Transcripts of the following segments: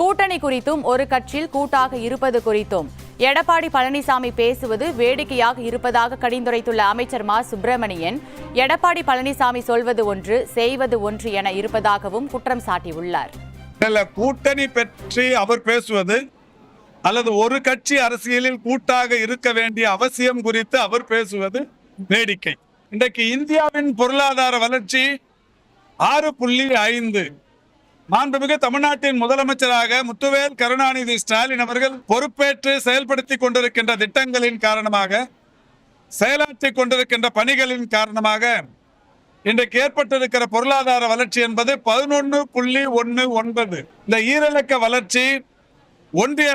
கூட்டணி குறித்தும் ஒரு கட்சியில் கூட்டாக இருப்பது குறித்தும் எடப்பாடி பழனிசாமி பேசுவது வேடிக்கையாக இருப்பதாக கடிந்துரைத்துள்ள அமைச்சர் மா சுப்பிரமணியன், எடப்பாடி பழனிசாமி சொல்வது ஒன்று செய்வது ஒன்று என இருப்பதாகவும் குற்றம் சாட்டியுள்ளார். கூட்டணி பற்றி அவர் பேசுவது அல்லது ஒரு கட்சி அரசியலில் கூட்டாக இருக்க வேண்டிய அவசியம் குறித்து அவர் பேசுவது வேடிக்கை. இன்றைக்கு இந்தியாவின் பொருளாதார வளர்ச்சி 6.5. மாண்புமிகு தமிழ்நாட்டின் முதலமைச்சராக முத்துவேல் கருணாநிதி ஸ்டாலின் அவர்கள் பொறுப்பேற்று செயல்படுத்திக் கொண்டிருக்கின்ற திட்டங்களின் காரணமாக, செயலாற்றிக் கொண்டிருக்கின்ற பணிகளின் காரணமாக இன்றைக்கு ஏற்பட்டிருக்கிற பொருளாதார வளர்ச்சி என்பது 11.19. இந்த ஈரிலக்க வளர்ச்சி ஒன்றிய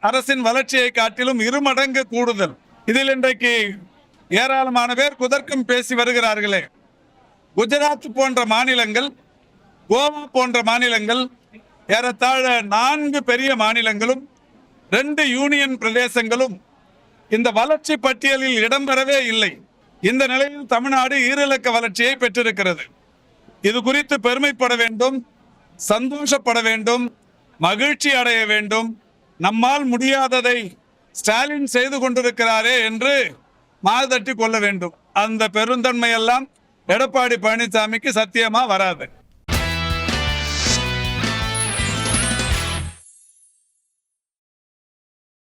அரசின் வளர்ச்சியை காட்டிலும் 2 மடங்கு கூடுதல். இதில் இன்றைக்கு ஏராளமான பேர் குதர்க்கம் பேசி வருகிறார்களே. குஜராத் போன்ற மாநிலங்கள், கோவா போன்ற மாநிலங்கள், ஏறத்தாழ 4 பெரிய மாநிலங்களும் 2 யூனியன் பிரதேசங்களும் இந்த வளர்ச்சி பட்டியலில் இடம்பெறவே இல்லை. இந்த நிலையில் தமிழ்நாடு ஈரிலக்க வளர்ச்சியை பெற்றிருக்கிறது. இது குறித்து பெருமைப்பட வேண்டும், சந்தோஷப்பட வேண்டும், மகிழ்ச்சி அடைய வேண்டும். நம்மால் முடியாததை ஸ்டாலின் செய்து கொண்டிருக்கிறாரே என்று மாதட்டி கொள்ள வேண்டும். அந்த பெருந்தன்மை எல்லாம் எடப்பாடி பழனிசாமிக்கு சத்தியமா வராது.